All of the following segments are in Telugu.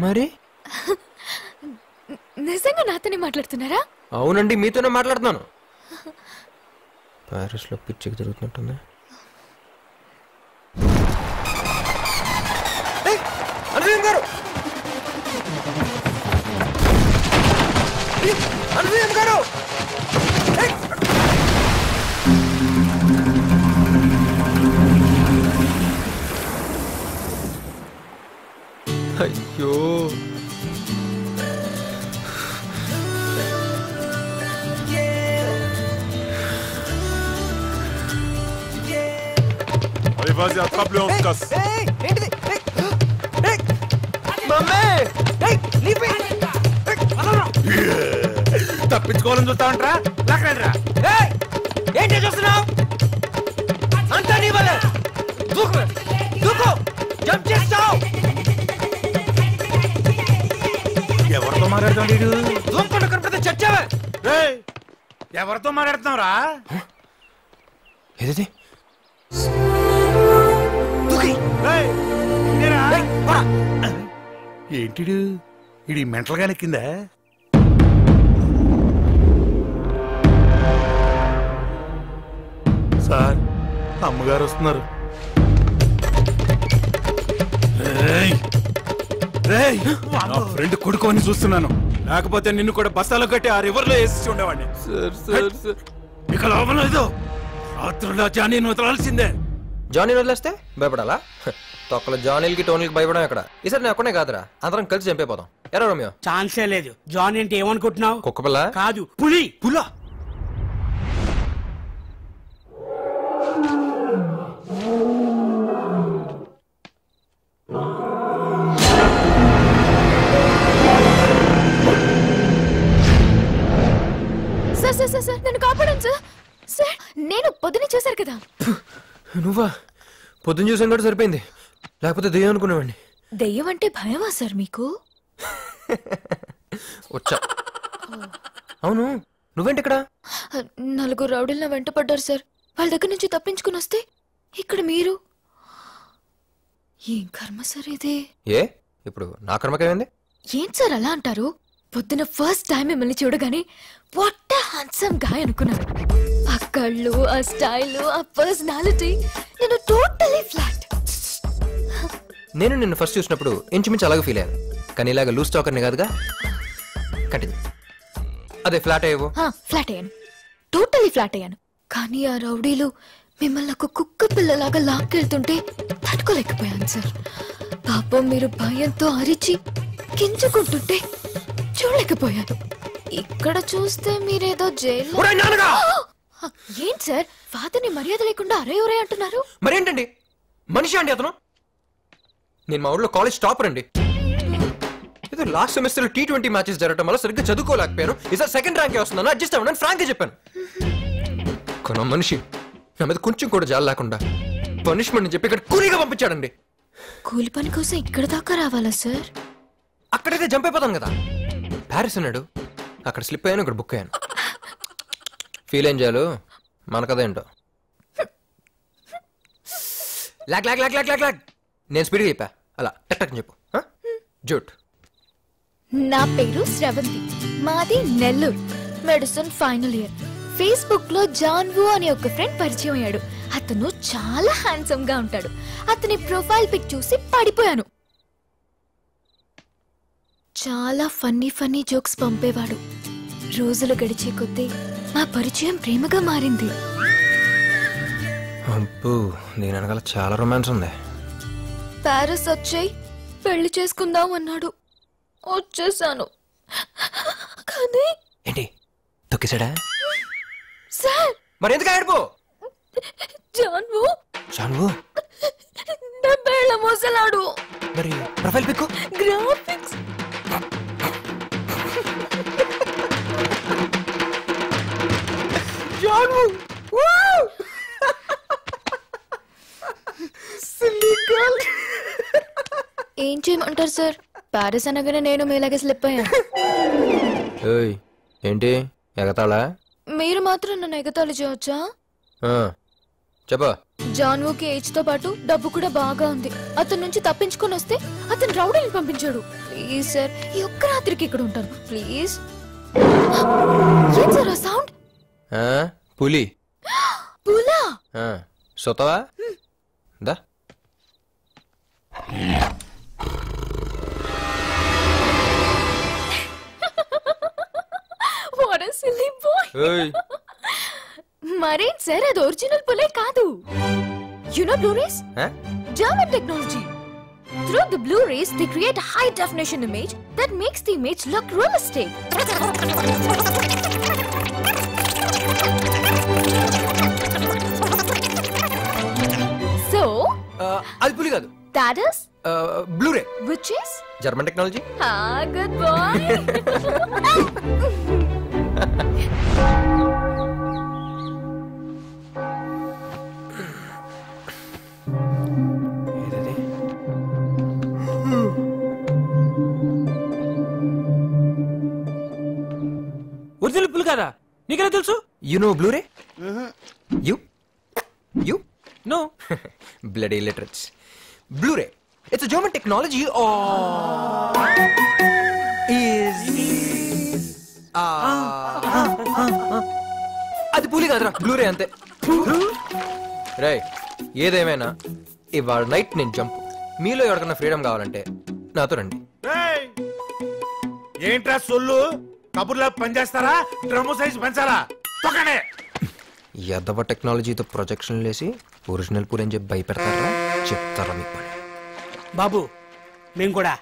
మరి నిజంగా నాతోనే మాట్లాడుతున్నారా? అవునండి, మీతోనే మాట్లాడుతున్నాను. ప్యారిస్ లో పిచ్చికి తిరుగుతున్నట్టుంది. అనుసూయం గారు, అనుసూయం గారు, అయ్యో Allez, vas-y, attrape-le en casse. తప్పించుకోవాలని చూస్తా ఉంటా. ఏంటి చూస్తున్నావు? అంతా నీ వల్లే. దూకు, దూకు, జంప్ చేస్తావు. ఎవరితో మాట్లాడుతాడు? దూకుండా కనపడితే చచ్చావా? ఎవరితో మాట్లాడుతున్నావురా? ఏది ఏంటిడు ఇది మెంటల్ గా నెక్కిందా? సార్, అమ్మగారు వస్తున్నారు. నా ఫ్రెండ్ కొడుకు అని చూస్తున్నాను. లేకపోతే నిన్ను కూడా బస్తాలో కట్టి ఆ రివర్ లో వేసి ఉండేవాడిని. ఇక లోపల లేదు. రాత్రుల్లో జానీని వదలాల్సిందే. జానీ వదిలేస్తే భయపడాలా? తొక్కల జానీలకి టోనీలకి భయపడం ఎక్కడ? ఈసారి నేను ఒక్కనే కాదురా, అందరం కలిసి చంపైపోతాం. ఎరా రోమియో? ఛాన్సే లేదు. జానీ అంటే ఏమనుకుంటున్నావు? కుక్కపిల్ల కాదు, పులి. పులా? సార్ సార్ సార్ సార్ నన్ను కాపాడండి సార్. సార్ నేను పొద్దునే చూశారు కదా. నువ్వా? పొద్దున్న చూసాను కూడా సరిపోయింది, లేకపోతే దెయ్యం అనుకునేవాడిని. దెయ్యం అంటే భయమా సార్ మీకు? వచ్చా. అవును, నువ్వేంటి ఇక్కడ? నలుగురు రౌడీలను వెంట పడ్డారు సార్. వాళ్ళ దగ్గర నుంచి తప్పించుకుని వస్తే ఇక్కడ మీరు. ఏం కర్మ సార్ ఇది? ఏ ఇప్పుడు నా కర్మకేమైంది? ఏం సార్ అలా అంటారు? పొద్దున ఫస్ట్ టైం మిమ్మల్ని చూడగానే వాట్ ఎ హ్యాండ్సమ్ గాయ్ అనుకున్నాను. ఆ కళ్ళు, ఆ స్టైల్, ఆ పర్సనాలిటీ, నేను టోటలీ ఫ్లాట్. నేను నిన్ను ఫస్ట్ చూసినప్పుడు ఇంచుమించు అలాగే ఫీల్ అయ్యాను, కానీ ఇలాగ లూజ్ టాకర్ని కాదుగా. కంటిన్యూ. అదే ఫ్లాట్ అయ్యావు? ఫ్లాట్ అయ్యాను, టోటలీ ఫ్లాట్ అయ్యాను. కానీ ఆ రౌడీలు మిమ్మల్ని ఒక కుక్క పిల్లలాగా లాక్కెళ్తుంటే తట్టుకోలేకపోయాను సార్. పాపం మీరు భయంతో అరిచి గింజుకుంటుంటే చూడలేకపోయాను. ఇక్కడ చూస్తే మీరేదో జైలు. ఏంటి సార్ ఫాదర్ని మర్యాద లేకుండా అరే ఒరే అంటున్నారు? మరేంటండి, మనిషి అండి అతను. నేను మా ఊళ్ళో కాలేజ్ టాపర్ అండి. ఏదో లాస్ట్ సెమిస్టర్ T20 మ్యాచెస్ జరగడం వల్ల సరిగ్గా చదువుకోలేకపోయాను. ఈసారి సెకండ్ ర్యాంకే వస్తున్నాను, అడ్జస్ట్ అవ్వను ఫ్రాంక్ గా చెప్పాను. కొన మనిషి నా మీద కొంచెం కూడా జాలి లేకుండా పనిష్మెంట్ చెప్పి ఇక్కడ కూలీగా పంపించాడండి. కూలి పని కోసం ఇక్కడ దాకా రావాలా సార్? అక్కడైతే జంప్ అయిపోతాను కదా. ప్యారిస్ అన్నాడు, అక్కడ స్లిప్ అయ్యాను, ఇక్కడ బుక్ అయ్యాను. ఫీల్ ఏం చేయాలి మన కదా ఏంటో. Log log log log log log. నేను స్పీడ్గా చెప్పా, అలా టక్ టక్ చెప్పు. జూట్. నా పేరు శ్రవంతి, మాది Nellore, medicine final year. Facebook లో జాన్వు అనే ఒక ఫ్రెండ్ పరిచయం అయ్యాడు. అతను చాలా హ్యాండ్సమ్ గా ఉంటాడు. అతని ప్రొఫైల్ పిక్ చూసి పడిపోయాను. చాలా ఫన్నీ ఫన్నీ జోక్స్ పంపేవాడు. రోజులు గడిచే కొద్దీ మా పరిచయం ప్రేమగా మారింది. అబ్బో, దీని వెనకాల చాలా రొమాన్స్ ఉంది. ప్యారిస్ వచ్చేయ్ పెళ్లి చేసుకుందాం అన్నాడు. వచ్చేసాను. కానీ ఏంటి తొక్కిసాడా? సార్ మరి ఎందుకు ఆడిపో? జాన్వు జాన్వు 70 ఏళ్ల మోసలాడు. మరి ప్రొఫైల్ పిక్, గ్రాఫిక్స్, జాన్వు. ఏం చేయమంటారు సార్? ప్యారిస్ అనగానే నేను మీలాగే స్లిప్ అయ్యాను. ఏంటి ఎగతాళా? మీరు మాత్రం నన్ను ఎగతాళి చేయవచ్చా? చెప్పా. జాన్వోకి ఏజ్ తో పాటు డబ్బు కూడా బాగా ఉంది. అతని నుంచి తప్పించుకొని వస్తే అతను రౌడీని పంపించాడు. ప్లీజ్ సార్, ఈ ఒక్క రాత్రికి ఇక్కడ ఉంటాను ప్లీజ్. ఏం సార్ ఆ సౌండ్? పులి. పులా? సొతవా దా. What a silly boy. మరేం సార్, అది ఒరిజినల్ పులే కాదు. You know Blu-rays? German technology. Through the Blu-rays, they create a high definition image that makes the image look realistic. So, అది పులి కాదు. that is Blu-ray. which is German technology. good boy. Original పులి కదా, నీకెలా తెలుసు? You know Blu-ray? You? No. Bloody illiterates. Blu-ray. It's a German technology అది పులి కాదురా, Blu-ray అంతే. రేయ్, ఏదేమైనా ఇవాళ నైట్ నేను జంప్. మీలో ఎవరికైనా ఫ్రీడమ్ కావాలంటే నాతో రండి. ఏంట్రా సొల్లు? కబుర్లా పనిచేస్తారా? డ్రమ్ము సైజ్ పెంచాలా? తొక్కనే. ఎదవ టెక్నాలజీతో ప్రొజెక్షన్ లేసి ఒరిజినల్ పూరి అని చెప్పి భయపెడతారా? చెప్తారా మీకు పని? బాబు మేము కూడా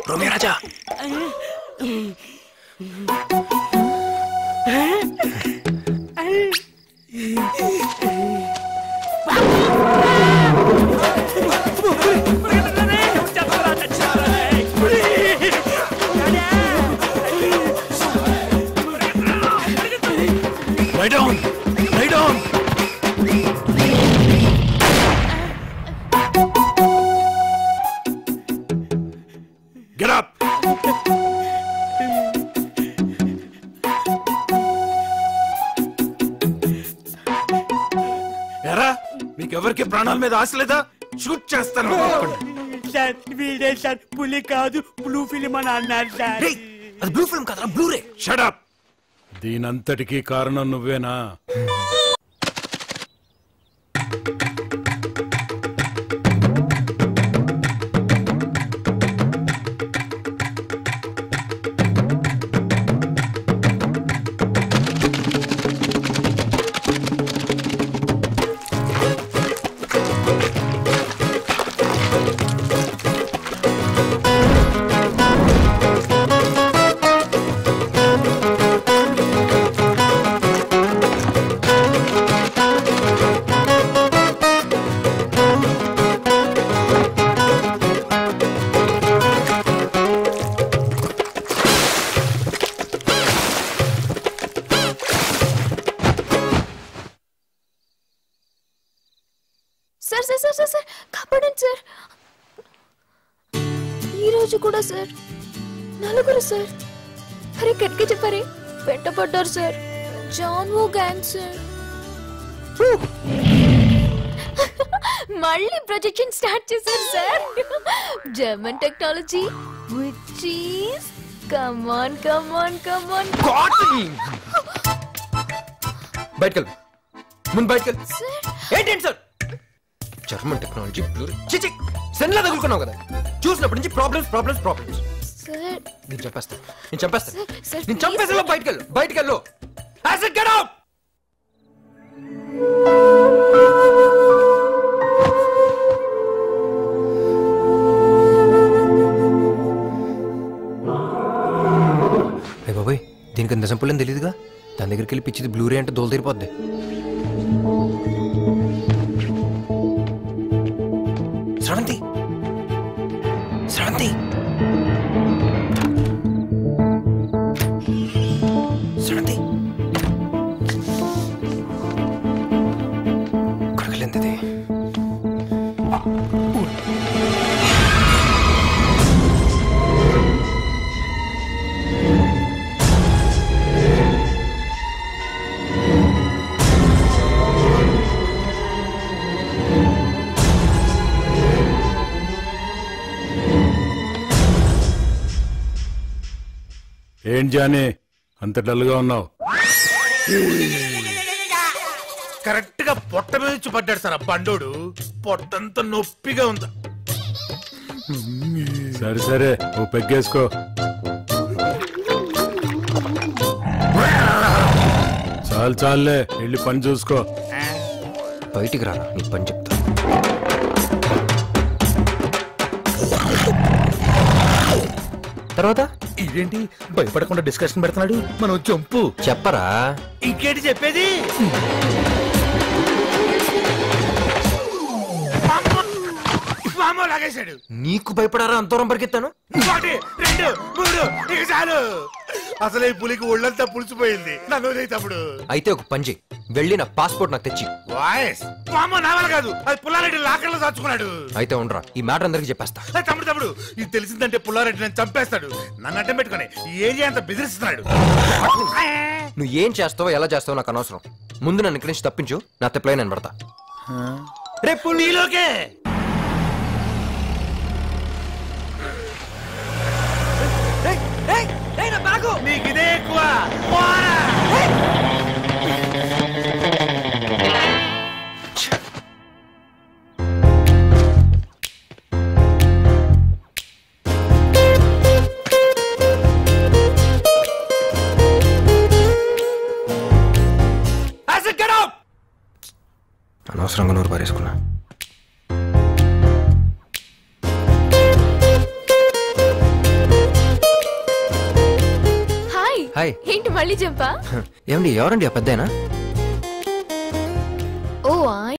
रोमियो राजा Lie down! Lie down! Get up! ఎరా మీకెవరికి ప్రాణాల మీద ఆశ లేదా? షూట్ చేస్తాను. సార్ వీడే సార్, పులి కాదు బ్లూ ఫిలిం అని అన్నారు సార్. అది బ్లూ ఫిల్మ్ కాదురా, బ్లూరే. Shut up. దీనంతటికీ కారణం నువ్వేనా? Sir sir sir sir sir కాపాడండి సార్. ఈ రోజు కూడా సార్ నలుగురు సార్. అరే గట్టిగా చెప్పారే, వెంటపడ్డారు సార్. జాన్వో గ్యాంగ్ సార్. మళ్ళీ ప్రొజెక్షన్ స్టార్ట్ చేశారు sir. German technology which is come on బయటకెళ్ళు, ముందు బయటకెళ్ళు. సార్. ఏంటండి సార్? జర్మన్ టెక్నాలజీ చిచి సెన్లా తగులుకున్నావు కదా చూసినప్పటి నుంచి ప్రాబ్లమ్స్ ప్రాబ్లమ్స్ ప్రాబ్లమ్స్ సార్ నేను చంపేస్తాను నేను చంపేస్తాను సార్ నేను చంపేస్తా బయటికెళ్ళు యాసిడ్ గెట్ అవుట్ బాబాయ్ దీనికి అంత సింపుల్ అని తెలియదుగా దాని దగ్గరికి వెళ్ళి పిచ్చిది బ్లూరే అంటే దోలు తీరిపోద్ది శ్రవంతి శ్రవంతి శ్రవంతి ఇక్కడికి వెళ్ళింది ఏం జానీ అంత డల్గా ఉన్నావు? కరెక్ట్ గా పొట్ట మీద నుంచి పడ్డాడు సార్ ఆ బండోడు. పొట్టంతా నొప్పిగా ఉంది. సరే సరే ఓ పెగ్గేసుకో. చాలు చాలులే వెళ్ళి పని చూసుకో. బయటికి రారా నీ పని చెప్తా. తర్వాత ఇదేంటి భయపడకుండా డిస్కషన్ పెడుతున్నాడు. మనం చంపు చెప్పరా. ఇంకేంటి చెప్పేది? లాగేశాడు. నీకు భయపడారా అంతరం పరిగెత్తాను. 1 2 3 ఇక చాలు. అసలు ఈ పులికి ఒళ్ళంతా పులిసిపోయింది. నన్ను తమ్ముడు. అయితే ఒక పని చెయ్యి, వెళ్ళి నా పాస్పోర్ట్ నాకు తెచ్చి. వాయిస్ నా వల్ల కాదు, అది పుల్లారెడ్డి లాకర్లో దాచుకున్నాడు. అయితే ఉండరా ఈ మ్యాటర్ అందరికి చెప్పేస్తా. తమ్ముడు ఇది తెలిసిందంటే పుల్లారెడ్డి నన్ను చంపేస్తాడు. నన్ను అడ్డం పెట్టుకుని ఏజీ అంత బెదిరిస్తున్నాడు. నువ్వు ఏం చేస్తావో ఎలా చేస్తావో నాకు అనవసరం. ముందు నన్ను ఇక్కడి నుంచి తప్పించు, నా తెప్పలే నేను పడతా. రేపు నీలోకే నీకు ఇదే ఎక్కువ. అనవసరంగా నోరు పారేసుకున్నా. హాయ్. ఏంటి మళ్ళీ జంపా? ఏమండి ఎవరండి ఆ పెద్దయినా? ఓ